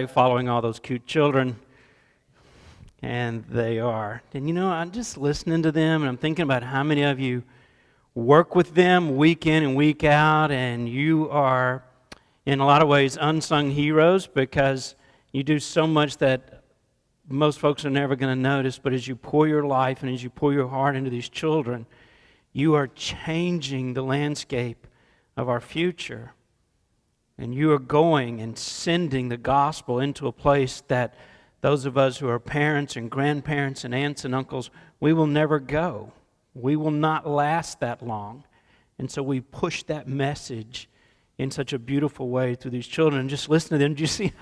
Following all those cute children, and they are. And I'm just listening to them, and I'm thinking about how many of you work with them week in and week out, and you are, in a lot of ways, unsung heroes because you do so much that most folks are never going to notice. But as you pour your life and as you pour your heart into these children, you are changing the landscape of our future. And you are going and sending the gospel into a place that those of us who are parents and grandparents and aunts and uncles, we will never go. We will not last that long. And so we push that message in such a beautiful way through these children. And just listen to them. Do you see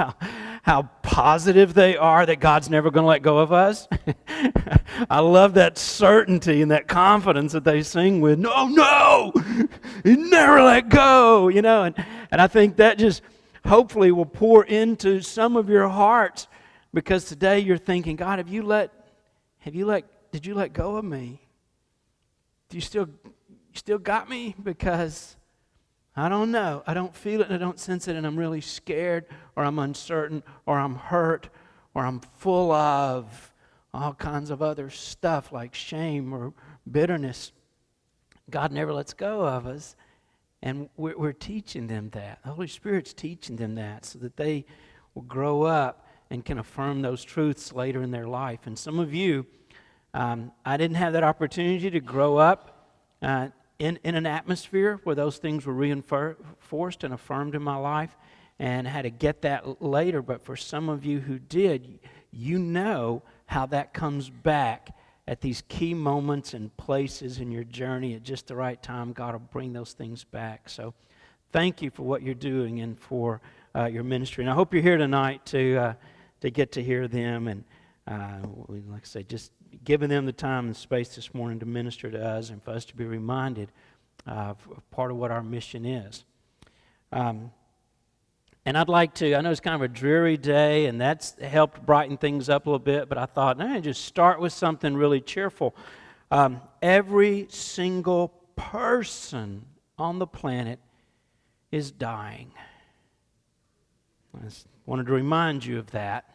how positive they are that God's never going to let go of us? I love that certainty and that confidence that they sing with. No, He never let go, And I think that just hopefully will pour into some of your hearts, because today you're thinking, God, did you let go of me? Do you still got me? Because I don't know. I don't feel it and I don't sense it, and I'm really scared, or I'm uncertain, or I'm hurt, or I'm full of all kinds of other stuff like shame or bitterness. God never lets go of us, and we're teaching them that. The Holy Spirit's teaching them that so that they will grow up and can affirm those truths later in their life. And some of you, I didn't have that opportunity to grow up in an atmosphere where those things were reinforced and affirmed in my life, and had to get that later. But for some of you who did, you know how that comes back at these key moments and places in your journey at just the right time. God will bring those things back. So thank you for what you're doing and for your ministry. And I hope you're here tonight to get to hear them. And like I say, just giving them the time and space this morning to minister to us and for us to be reminded of part of what our mission is. And I'd like to, I know it's kind of a dreary day, and that's helped brighten things up a little bit, but I thought, just start with something really cheerful. Every single person on the planet is dying. I just wanted to remind you of that.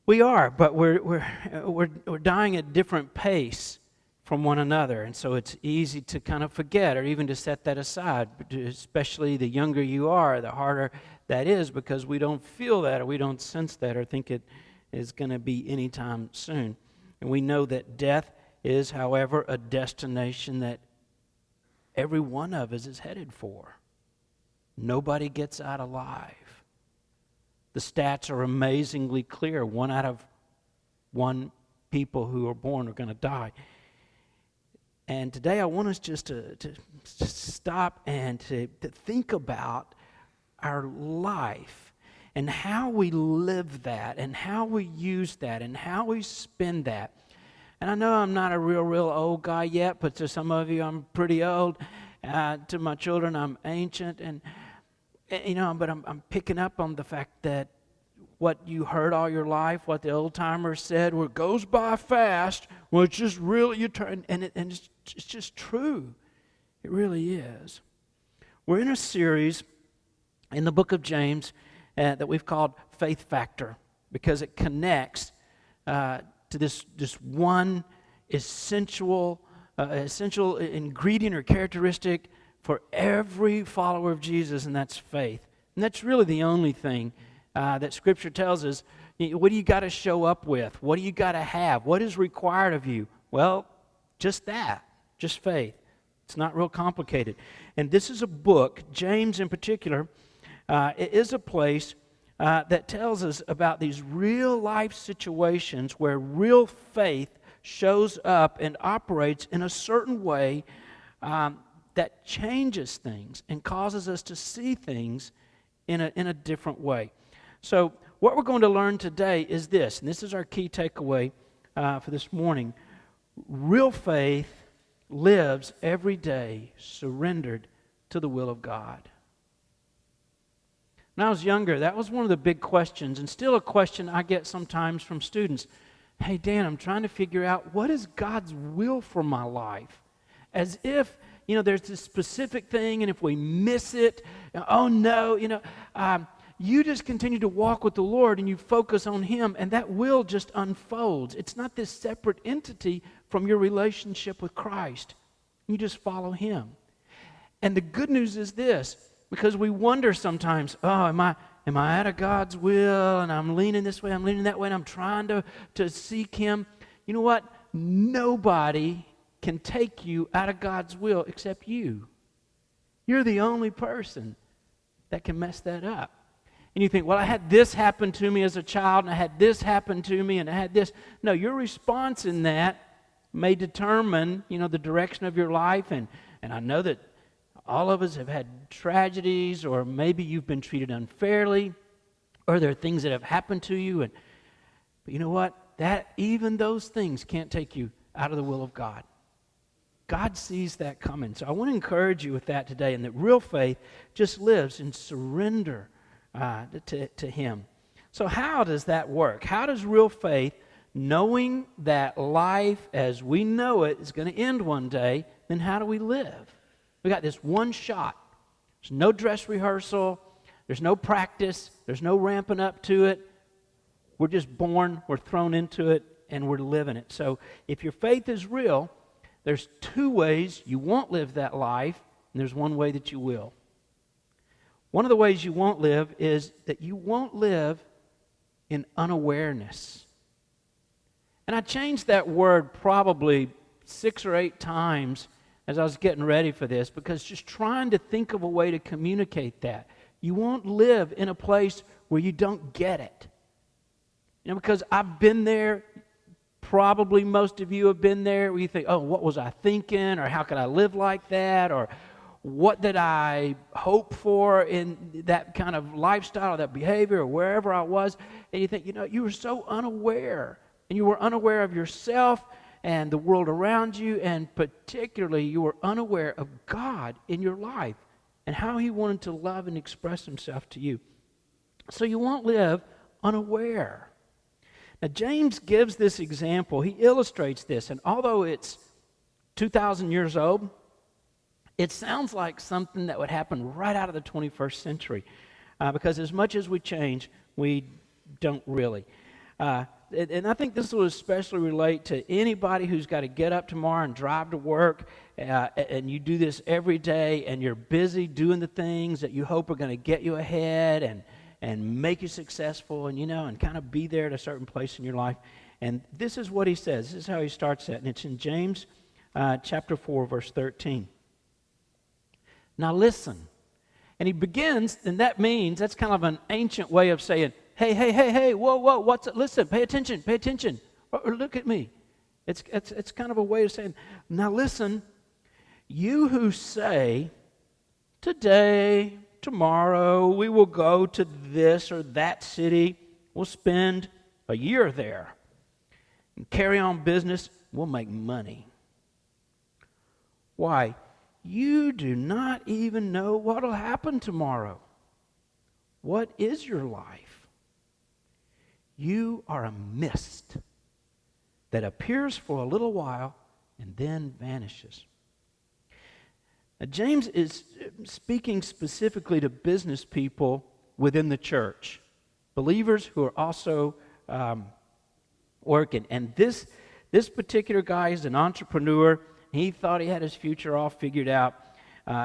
We are, but we're dying at different pace from one another, and so it's easy to kind of forget or even to set that aside. But especially the younger you are, the harder that is, because we don't feel that or we don't sense that or think it is going to be anytime soon. And we know that death is, however, a destination that every one of us is headed for. Nobody gets out alive. The stats are amazingly clear. 1 out of 1 people who are born are going to die. And today I want us just to stop and to think about our life and how we live that and how we use that and how we spend that. And I know I'm not a real old guy yet, but to some of you I'm pretty old. To my children I'm ancient, and but I'm picking up on the fact that what you heard all your life, what the old timers said, it goes by fast. Well, it's just really, you turn, and it's just true. It really is. We're in a series in the book of James that we've called Faith Factor, because it connects to this one essential ingredient or characteristic for every follower of Jesus, and that's faith. And that's really the only thing that Scripture tells us. What do you got to show up with? What do you got to have? What is required of you? Well, just that, just faith. It's not real complicated. And this is a book, James in particular, it is a place that tells us about these real life situations where real faith shows up and operates in a certain way that changes things and causes us to see things in a different way. So what we're going to learn today is this, and this is our key takeaway for this morning. Real faith lives every day surrendered to the will of God. When I was younger, that was one of the big questions, and still a question I get sometimes from students. Hey, Dan, I'm trying to figure out what is God's will for my life? As if, there's this specific thing, and if we miss it, oh no, you just continue to walk with the Lord and you focus on Him, and that will just unfolds. It's not this separate entity from your relationship with Christ. You just follow Him. And the good news is this, because we wonder sometimes, oh, am I out of God's will, and I'm leaning this way, I'm leaning that way, and I'm trying to seek Him. You know what? Nobody can take you out of God's will except you. You're the only person that can mess that up. And you think, well, I had this happen to me as a child, and I had this happen to me, and I had this. No, your response in that may determine, the direction of your life. And I know that all of us have had tragedies, or maybe you've been treated unfairly, or there are things that have happened to you. But you know what? Even those things can't take you out of the will of God. God sees that coming. So I want to encourage you with that today, and that real faith just lives in surrender to Him. So how does that work? How does real faith, knowing that life as we know it is going to end one day, then how do we live? We got this one shot. There's no dress rehearsal. There's no practice. There's no ramping up to it. We're just born, we're thrown into it, and we're living it. So if your faith is real, there's two ways you won't live that life, and there's one way that you will. One of the ways you won't live is that you won't live in unawareness. And I changed that word probably 6 or 8 times as I was getting ready for this, because just trying to think of a way to communicate that. You won't live in a place where you don't get it. Because I've been there. Probably most of you have been there where you think, oh, what was I thinking? Or how could I live like that? Or what did I hope for in that kind of lifestyle, or that behavior, or wherever I was? And you think, you were so unaware. And you were unaware of yourself and the world around you, and particularly you were unaware of God in your life and how He wanted to love and express Himself to you. So you won't live unaware. Now, James gives this example. He illustrates this, and although it's 2,000 years old, it sounds like something that would happen right out of the 21st century, because as much as we change, we don't really. And I think this will especially relate to anybody who's got to get up tomorrow and drive to work, and you do this every day, and you're busy doing the things that you hope are going to get you ahead and make you successful, and kind of be there at a certain place in your life. And this is what he says. This is how he starts that. And it's in James chapter 4, verse 13. Now listen. And he begins, and that means, that's kind of an ancient way of saying, hey, whoa, what's it? Listen, pay attention. Or look at me. It's kind of a way of saying, now listen, you who say, today, tomorrow, we will go to this or that city. We'll spend a year there and carry on business. We'll make money. Why? You do not even know what will happen tomorrow. What is your life? You are a mist that appears for a little while and then vanishes. Now, James is speaking specifically to business people within the church, believers who are also working. And this particular guy is an entrepreneur. He thought he had his future all figured out.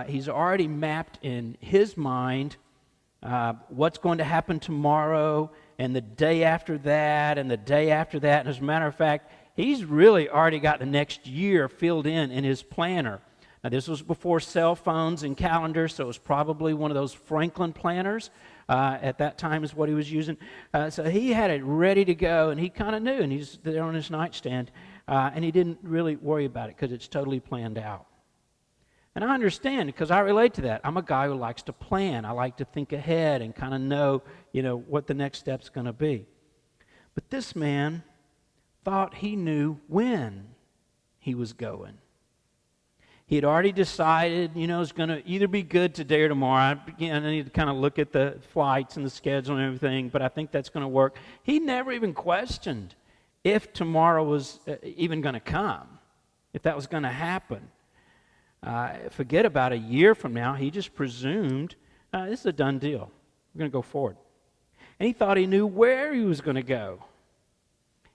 He's already mapped in his mind what's going to happen tomorrow and the day after that and the day after that. And as a matter of fact, he's really already got the next year filled in his planner. Now, this was before cell phones and calendars, so it was probably one of those Franklin planners at that time is what he was using. So he had it ready to go, and he kind of knew, and he's there on his nightstand, and he didn't really worry about it because it's totally planned out. And I understand because I relate to that. I'm a guy who likes to plan. I like to think ahead and kind of know, what the next step's going to be. But this man thought he knew when he was going. He had already decided, it's going to either be good today or tomorrow. I need to kind of look at the flights and the schedule and everything, but I think that's going to work. He never even questioned if tomorrow was even going to come, if that was going to happen. Forget about a year from now. He just presumed, this is a done deal. We're going to go forward. And he thought he knew where he was going to go.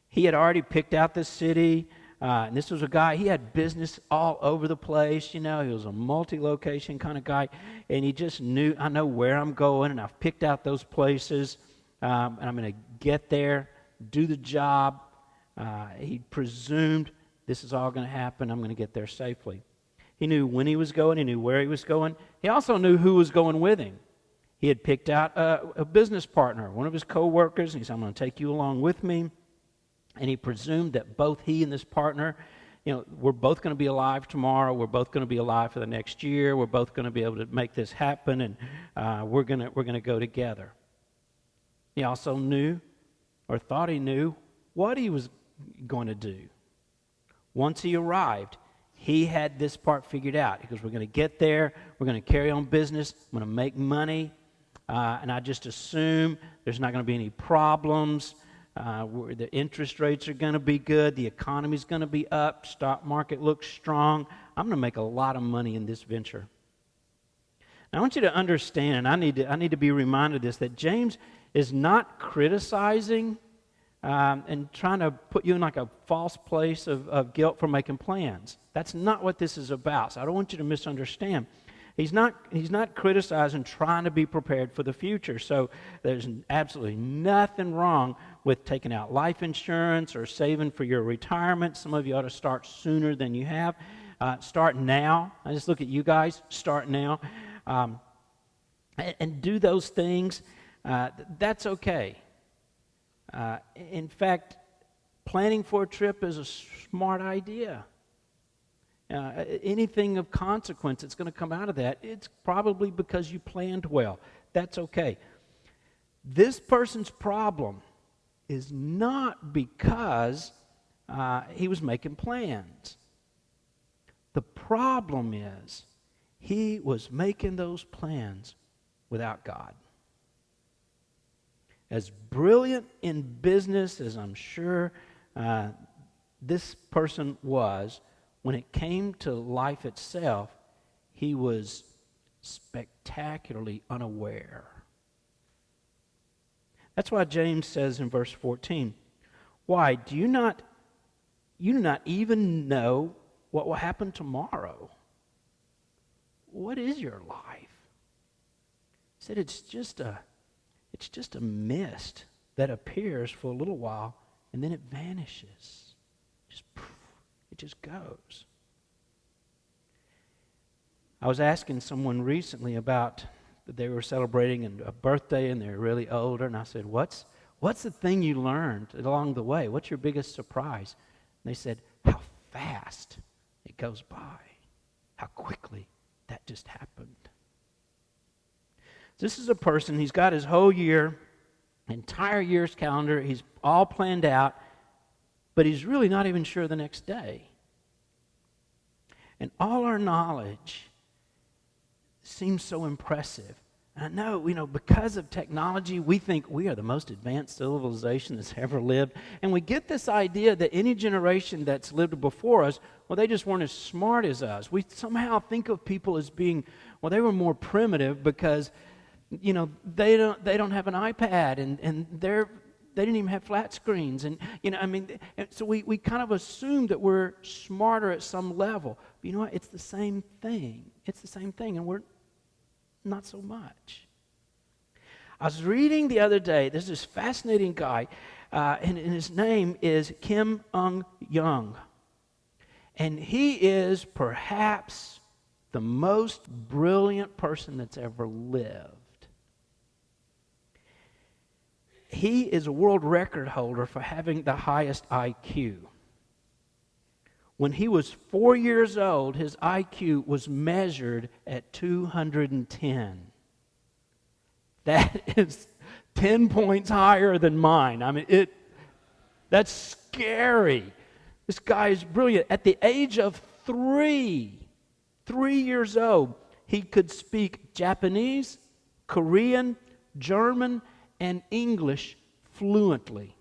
He had already picked out the city, and this was a guy, he had business all over the place, he was a multi-location kind of guy, and he just knew, I know where I'm going, and I've picked out those places, and I'm going to get there, do the job. He presumed this is all going to happen, I'm going to get there safely. He knew when he was going, he knew where he was going. He also knew who was going with him. He had picked out a business partner, one of his co-workers, and he said, I'm going to take you along with me. And he presumed that both he and this partner, we're both going to be alive tomorrow. We're both going to be alive for the next year. We're both going to be able to make this happen, and we're going to go together. He also knew, or thought he knew, what he was going to do. Once he arrived, he had this part figured out. Because we're going to get there, we're going to carry on business, I'm going to make money, and I just assume there's not going to be any problems. The interest rates are going to be good. The economy's going to be up. Stock market looks strong. I'm going to make a lot of money in this venture. Now, I want you to understand, and I need to be reminded of this, that James is not criticizing and trying to put you in like a false place of guilt for making plans. That's not what this is about. So I don't want you to misunderstand. He's not criticizing trying to be prepared for the future. So there's absolutely nothing wrong with taking out life insurance or saving for your retirement. Some of you ought to start sooner than you have. Start now. I just look at you guys. Start now. And do those things. That's okay. In fact, planning for a trip is a smart idea. Anything of consequence that's going to come out of that, it's probably because you planned well. That's okay. This person's problem is not because he was making plans. The problem is he was making those plans without God. As brilliant in business as I'm sure this person was, when it came to life itself, he was spectacularly unaware. That's why James says in verse 14, why, do you not even know what will happen tomorrow? What is your life? He said it's just a mist that appears for a little while and then it vanishes. It just goes. I was asking someone recently about they were celebrating a birthday and they're really older, and I said, what's the thing you learned along the way? What's your biggest surprise? And they said, how fast it goes by. How quickly that just happened. This is a person, he's got his whole year, entire year's calendar, he's all planned out, but he's really not even sure the next day. And all our knowledge seems so impressive. And I know, because of technology, we think we are the most advanced civilization that's ever lived. And we get this idea that any generation that's lived before us, well, they just weren't as smart as us. We somehow think of people as being, well, they were more primitive because, they don't have an iPad and they didn't even have flat screens. And, so we kind of assume that we're smarter at some level. But you know what? It's the same thing. It's the same thing, and we're not so much. I was reading the other day, there's this fascinating guy, and his name is Kim Young. And he is perhaps the most brilliant person that's ever lived. He is a world record holder for having the highest IQ. When he was 4 years old, his IQ was measured at 210. That is 10 points higher than mine. That's scary. This guy is brilliant. At the age of 3 years old, he could speak Japanese, Korean, German, and English fluently.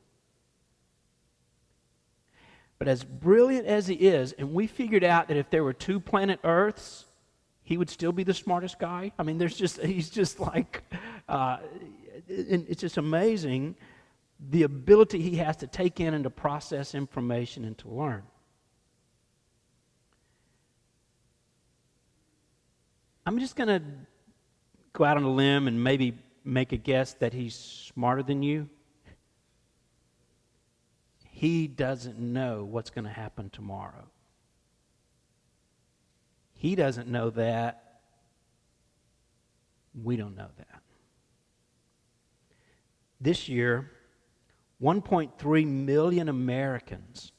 But as brilliant as he is, and we figured out that if there were 2 planet Earths, he would still be the smartest guy. He's just like, and it's just amazing the ability he has to take in and to process information and to learn. I'm just going to go out on a limb and maybe make a guess that he's smarter than you. He doesn't know what's going to happen tomorrow. He doesn't know that. We don't know that. This year, 1.3 million Americans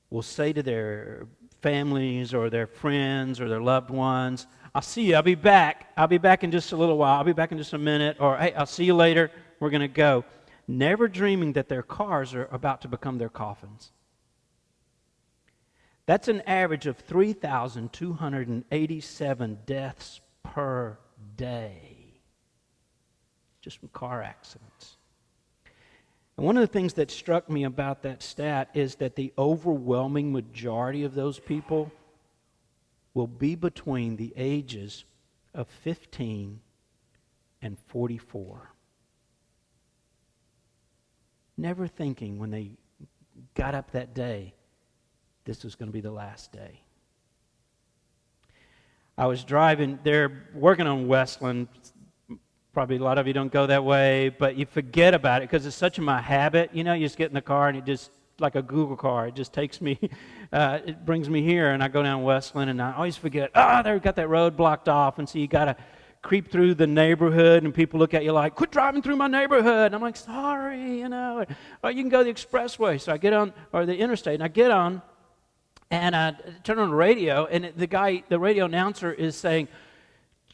will say to their families or their friends or their loved ones, I'll see you, I'll be back. I'll be back in just a little while. I'll be back in just a minute. Or, hey, I'll see you later. We're going to go. Never dreaming that their cars are about to become their coffins. That's an average of 3,287 deaths per day just from car accidents. And one of the things that struck me about that stat is that the overwhelming majority of those people will be between the ages of 15 and 44. Never thinking when they got up that day, this was going to be the last day. I was driving, they're working on Westland. Probably a lot of you don't go that way, but you forget about it because it's such my habit. You know, you just get in the car and it just, like a Google car, it just takes me, it brings me here, and I go down Westland and I always forget, they've got that road blocked off, and so you got to creep through the neighborhood, and people look at you like, quit driving through my neighborhood. And I'm like, sorry, you know. Or you can go the expressway. So I get on, or the interstate, and I get on, and I turn on the radio, and the radio announcer is saying,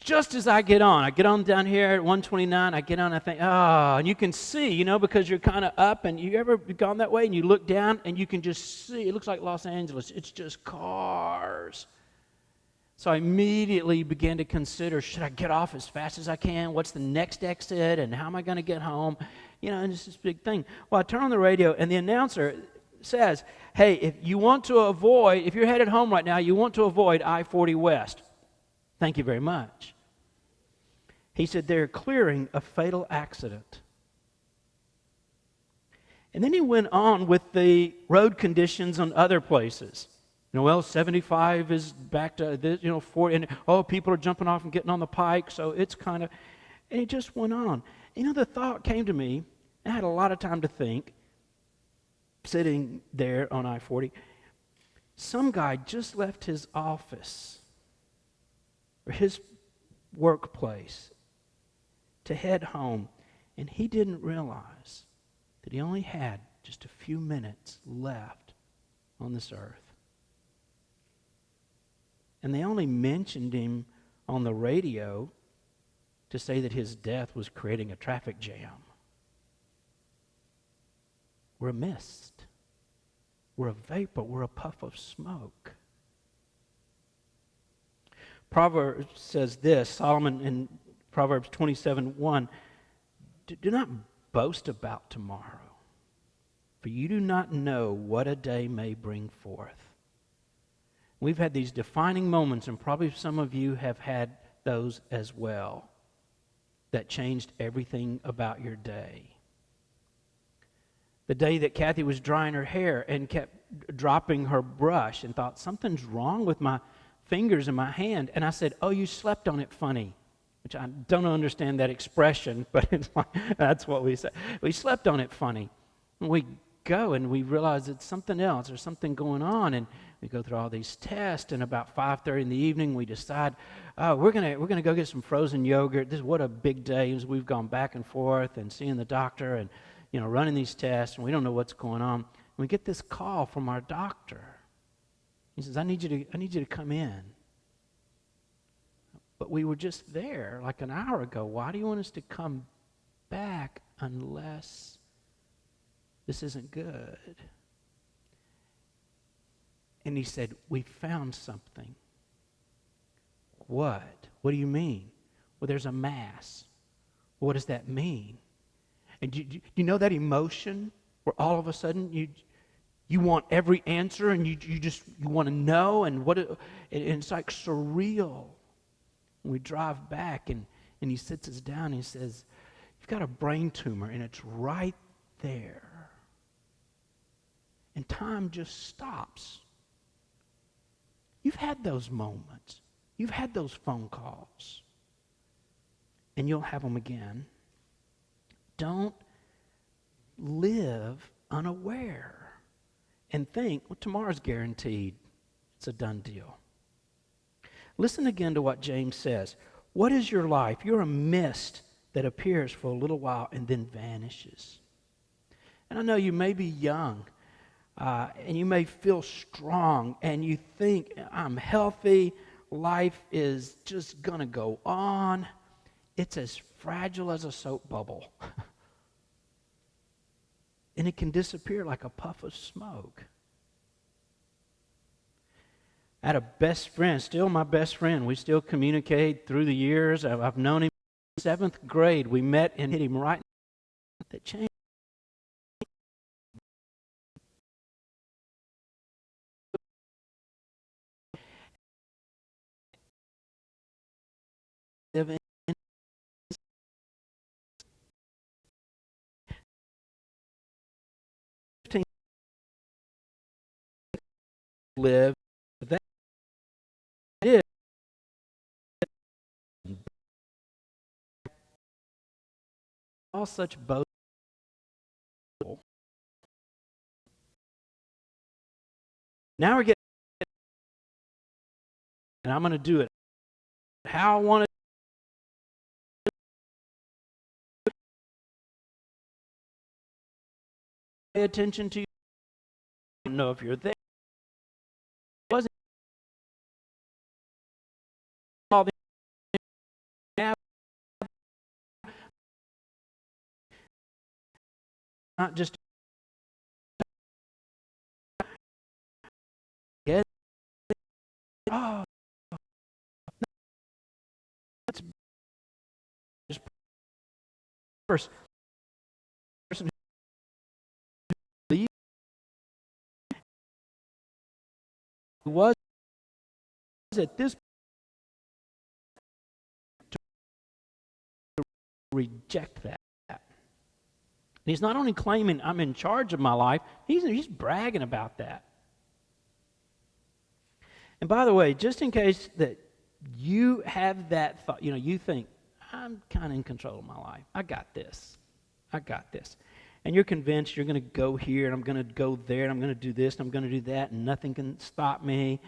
just as I get on down here at 129, I get on, I think, and you can see, you know, because you're kind of up, and you ever gone that way, and you look down, and you can just see, it looks like Los Angeles. It's just cars. So I immediately began to consider, should I get off as fast as I can? What's the next exit? And how am I going to get home? You know, and it's this big thing. Well, I turn on the radio, and the announcer says, hey, if you're headed home right now, you want to avoid I-40 West. Thank you very much. He said, they're clearing a fatal accident. And then he went on with the road conditions on other places. You know, well, 75 is back to this, 40, and people are jumping off and getting on the pike, so it's kind of, and it just went on. You know, the thought came to me, I had a lot of time to think, sitting there on I-40, some guy just left his office or his workplace to head home, and he didn't realize that he only had just a few minutes left on this earth. And they only mentioned him on the radio to say that his death was creating a traffic jam. We're a mist. We're a vapor. We're a puff of smoke. Proverbs says this, Solomon in Proverbs 27:1, do not boast about tomorrow, for you do not know what a day may bring forth. We've had these defining moments, and probably some of you have had those as well, that changed everything about your day. The day that Kathy was drying her hair and kept dropping her brush and thought, something's wrong with my fingers in my hand. And I said, you slept on it funny, which I don't understand that expression, but it's like, that's what we say. We slept on it funny. And we go and we realize it's something else. There's something going on, and we go through all these tests, and about 5:30 in the evening we decide, we're gonna go get some frozen yogurt. What a big day. We've gone back and forth and seeing the doctor and running these tests, and we don't know what's going on. And we get this call from our doctor. He says, I need you to come in. But we were just there like an hour ago. Why do you want us to come back unless this isn't good? And he said, we found something. What? What do you mean? Well, there's a mass. What does that mean? And do you know that emotion where all of a sudden you want every answer, and you want to know, and it's like surreal. And we drive back, and he sits us down and he says, you've got a brain tumor, and it's right there. And time just stops. You've had those moments. You've had those phone calls. And you'll have them again. Don't live unaware and think, well, tomorrow's guaranteed. It's a done deal. Listen again to what James says. What is your life? You're a mist that appears for a little while and then vanishes. And I know you may be young, and you may feel strong, and you think, I'm healthy, life is just going to go on. It's as fragile as a soap bubble. And it can disappear like a puff of smoke. I had a best friend, still my best friend. We still communicate through the years. I've known him in 7th grade. We met and hit him right that changed. Live that is all such both. Now we're getting, and I'm going to do it how I want to. Pay attention to you. I don't know if you're there. It wasn't all the not just get. Oh, that's just person who leaves, who was at this to reject that. And he's not only claiming I'm in charge of my life, he's bragging about that. And by the way, just in case that you have that thought, you think, I'm kind of in control of my life. I got this. And you're convinced you're going to go here, and I'm going to go there, and I'm going to do this, and I'm going to do that, and nothing can stop me.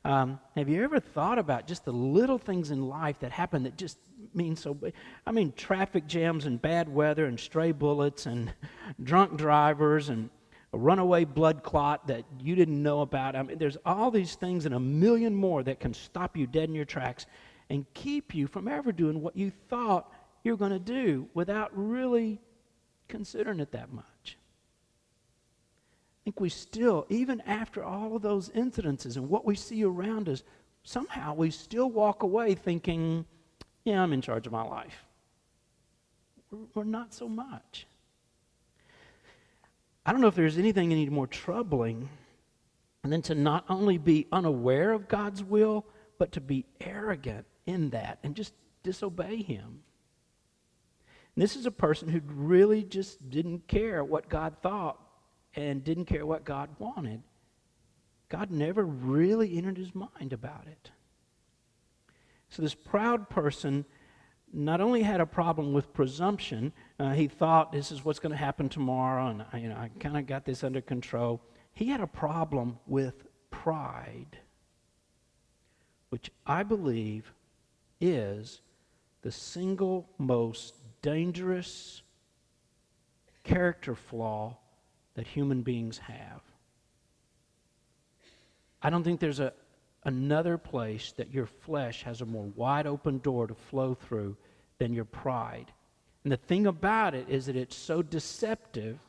Have you ever thought about just the little things in life that happen that just mean so big? I mean, traffic jams and bad weather and stray bullets and drunk drivers and a runaway blood clot that you didn't know about. I mean, there's all these things and a million more that can stop you dead in your tracks and keep you from ever doing what you thought you were going to do without really considering it that much. I think we still, even after all of those incidences and what we see around us, somehow we still walk away thinking, yeah, I'm in charge of my life. We're not so much. I don't know if there's anything any more troubling than to not only be unaware of God's will, but to be arrogant in that and just disobey Him. And this is a person who really just didn't care what God thought and didn't care what God wanted. God never really entered his mind about it. So this proud person not only had a problem with presumption, he thought this is what's going to happen tomorrow, and I kind of got this under control. He had a problem with pride, which I believe is the single most dangerous character flaw that human beings have. I don't think there's another place that your flesh has a more wide open door to flow through than your pride. And the thing about it is that it's so deceptive.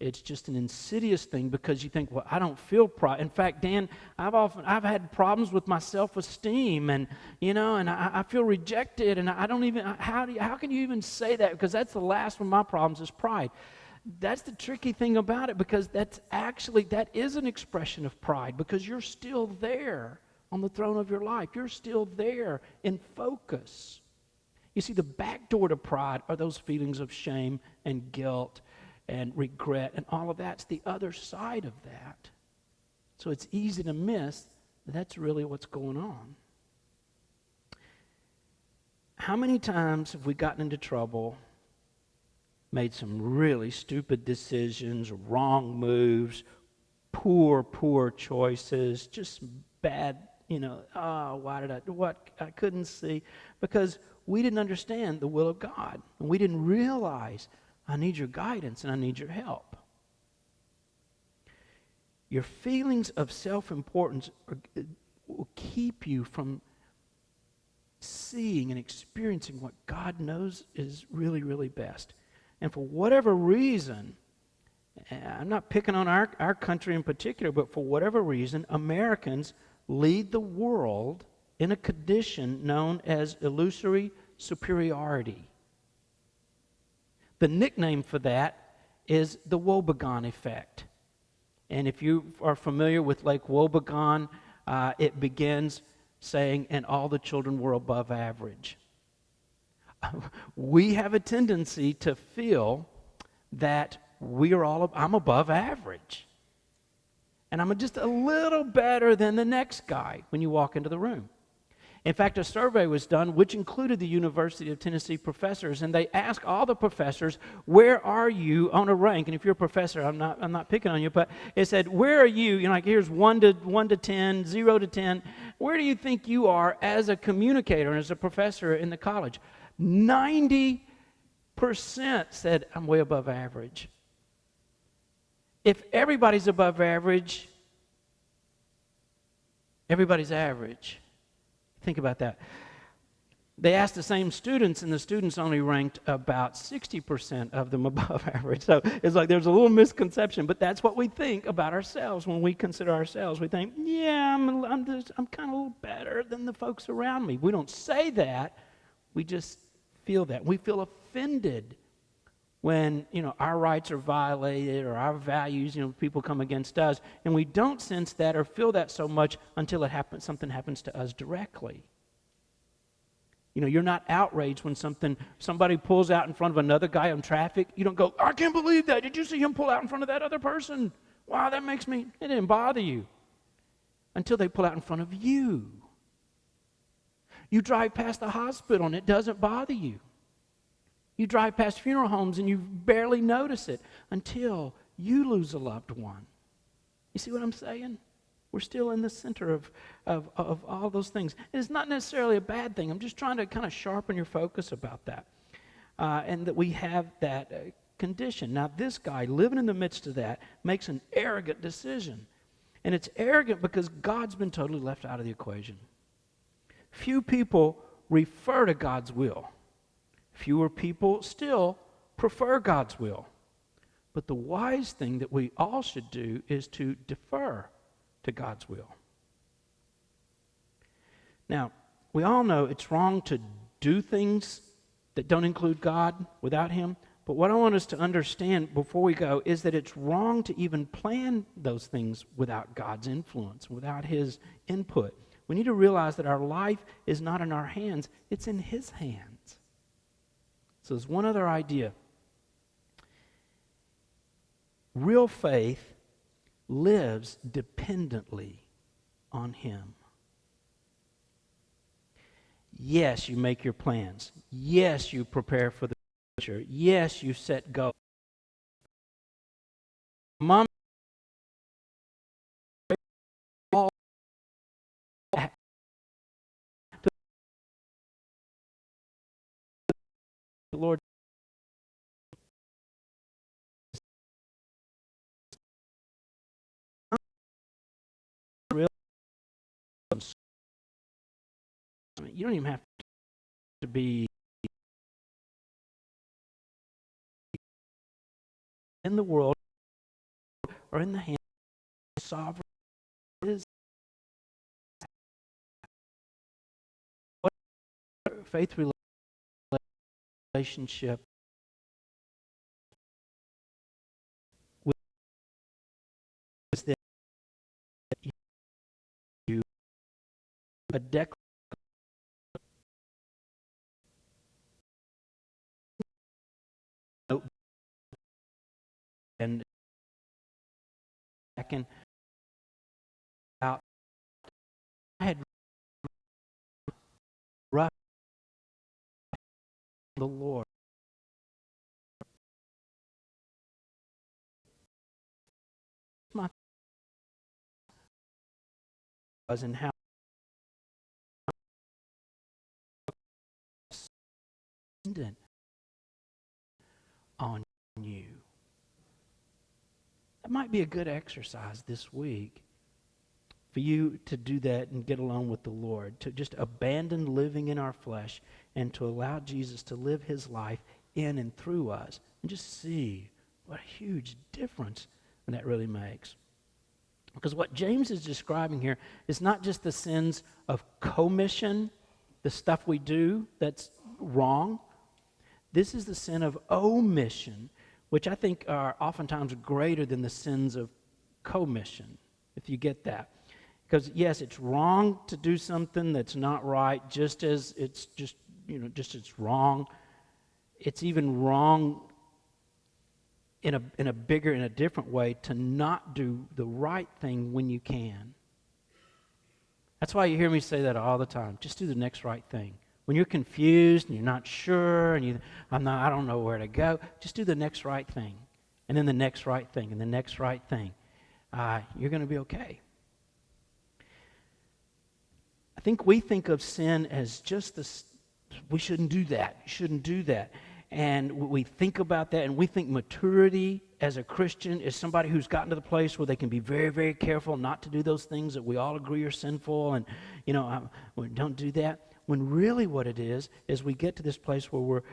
It's just an insidious thing because you think, well, I don't feel pride. In fact, Dan, I've had problems with my self-esteem, and I feel rejected, and I don't even. How can you even say that? Because that's the last one of my problems is pride. That's the tricky thing about it, because that is an expression of pride, because you're still there on the throne of your life. You're still there in focus. You see, the back door to pride are those feelings of shame and guilt and regret, and all of that's the other side of that. So it's easy to miss that that's really what's going on. How many times have we gotten into trouble, made some really stupid decisions, wrong moves, poor choices, just bad, why did I couldn't see, because we didn't understand the will of God, and we didn't realize, I need your guidance and I need your help. Your feelings of self-importance will keep you from seeing and experiencing what God knows is really, really best. And for whatever reason, I'm not picking on our country in particular, but for whatever reason, Americans lead the world in a condition known as illusory superiority. The nickname for that is the Wobegon effect. And if you are familiar with Lake Wobegon, it begins saying, and all the children were above average. We have a tendency to feel that I'm above average. And I'm just a little better than the next guy when you walk into the room. In fact, a survey was done which included the University of Tennessee professors, and they asked all the professors, where are you on a rank? And if you're a professor, I'm not picking on you, but it said, where are you? Like here's 1 to 10, 0 to 10. Where do you think you are as a communicator and as a professor in the college? 90% said, I'm way above average. If everybody's above average, everybody's average. Think about that. They asked the same students, and the students only ranked about 60% of them above average. So it's like there's a little misconception, but that's what we think about ourselves when we consider ourselves. We think, yeah, I'm kind of a little better than the folks around me. We don't say that. We just feel that. We feel offended when, our rights are violated or our values, people come against us, and we don't sense that or feel that so much until something happens to us directly. You're not outraged when somebody pulls out in front of another guy in traffic. You don't go, I can't believe that. Did you see him pull out in front of that other person? Wow, it didn't bother you. Until they pull out in front of you. You drive past the hospital and it doesn't bother you. You drive past funeral homes and you barely notice it until you lose a loved one. You see what I'm saying? We're still in the center of all those things. And it's not necessarily a bad thing. I'm just trying to kind of sharpen your focus about that. And that we have that condition. Now, this guy, living in the midst of that, makes an arrogant decision. And it's arrogant because God's been totally left out of the equation. Few people refer to God's will. Fewer people still prefer God's will. But the wise thing that we all should do is to defer to God's will. Now, we all know it's wrong to do things that don't include God without Him. But what I want us to understand before we go is that it's wrong to even plan those things without God's influence, without His input. We need to realize that our life is not in our hands, it's in His hands. So there's one other idea. Real faith lives dependently on Him. Yes, you make your plans. Yes, you prepare for the future. Yes, you set goals. Mom, all the Lord. You don't even have to be in the world or in the hands of sovereign. Is what faith relationship with is that you a declaration and back and out. I had rushed the Lord. My was and how dependent on you. That might be a good exercise this week for you to do that and get along with the Lord, to just abandon living in our flesh and to allow Jesus to live his life in and through us and just see what a huge difference that really makes. Because what James is describing here is not just the sins of commission, the stuff we do that's wrong. This is the sin of omission, which I think are oftentimes greater than the sins of commission, if you get that. Because, yes, it's wrong to do something that's not right, just as it's it's wrong. It's even wrong in a different way to not do the right thing when you can. That's why you hear me say that all the time. Just do the next right thing. When you're confused and you're not sure and I don't know where to go, just do the next right thing. And then the next right thing and the next right thing. You're going to be okay. I think we think of sin as just this, we shouldn't do that, you shouldn't do that. And we think about that, and we think maturity as a Christian is somebody who's gotten to the place where they can be very, very careful not to do those things that we all agree are sinful, and, don't do that. When really what it is we get to this place where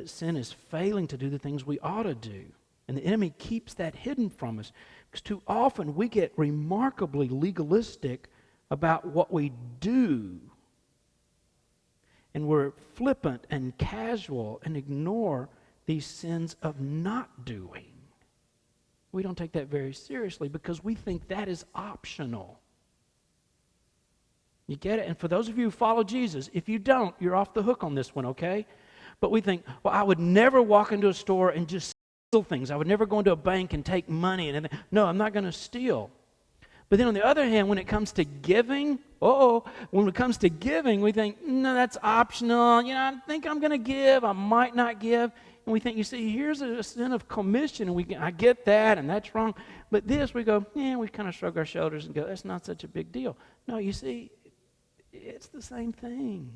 sin is failing to do the things we ought to do. And the enemy keeps that hidden from us. Because too often we get remarkably legalistic about what we do. And we're flippant and casual and ignore these sins of not doing. We don't take that very seriously because we think that is optional. You get it? And for those of you who follow Jesus, if you don't, you're off the hook on this one, okay? But we think, well, I would never walk into a store and just steal things. I would never go into a bank and take money. No, I'm not going to steal. But then on the other hand, when it comes to giving, we think, no, that's optional. I think I'm going to give. I might not give. And we think, you see, here's a sin of commission, and I get that, and that's wrong. But this, we go, we kind of shrug our shoulders and go, that's not such a big deal. No, you see, it's the same thing.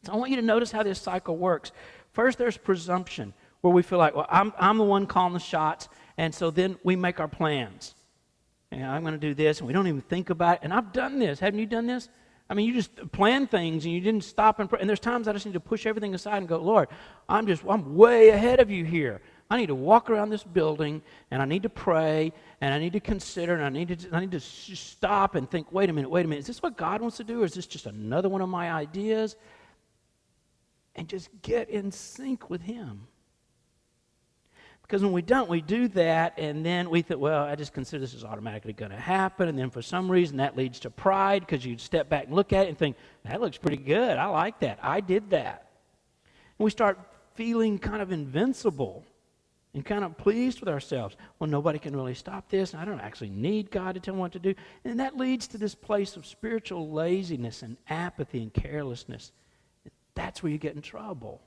So I want you to notice how this cycle works. First, there's presumption, where we feel like, well, I'm the one calling the shots, and so then we make our plans. I'm going to do this, and we don't even think about it. And I've done this. Haven't you done this? I mean, you just plan things, and you didn't stop and pray. And there's times I just need to push everything aside and go, Lord, I'm way ahead of you here. I need to walk around this building, and I need to pray, and I need to consider, and I need to stop and think, wait a minute. Is this what God wants to do, or is this just another one of my ideas? And just get in sync with Him. Because when we don't, we do that, and then we think, well, I just consider this is automatically going to happen, and then for some reason that leads to pride, because you step back and look at it and think, that looks pretty good. I like that. I did that. And we start feeling kind of invincible and kind of pleased with ourselves. Well, nobody can really stop this, and I don't actually need God to tell me what to do. And that leads to this place of spiritual laziness and apathy and carelessness. That's where you get in trouble,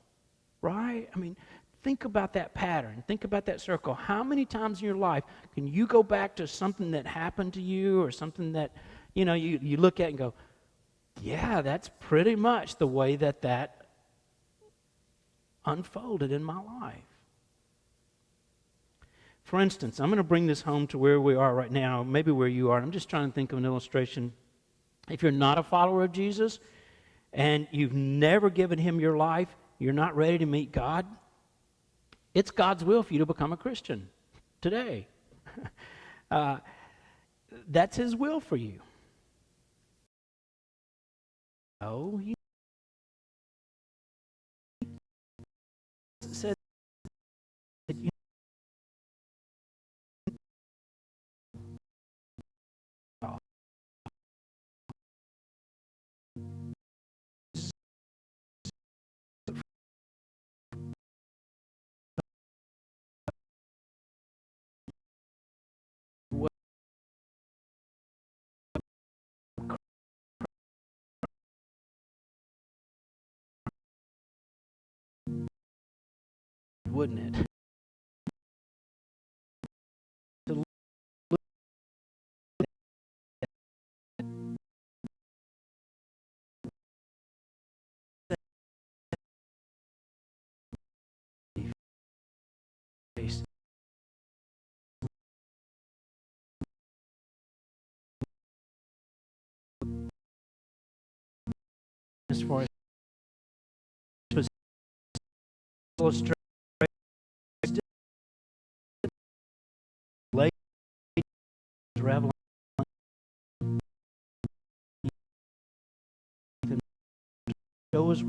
right? I mean, think about that pattern. Think about that circle. How many times in your life can you go back to something that happened to you or something that, you look at and go, yeah, that's pretty much the way that unfolded in my life. For instance, I'm going to bring this home to where we are right now, maybe where you are. I'm just trying to think of an illustration. If you're not a follower of Jesus and you've never given Him your life, you're not ready to meet God, it's God's will for you to become a Christian today. That's His will for you. Oh, He said that you wouldn't it? To look at the face as far as was illustrated, late traveling shows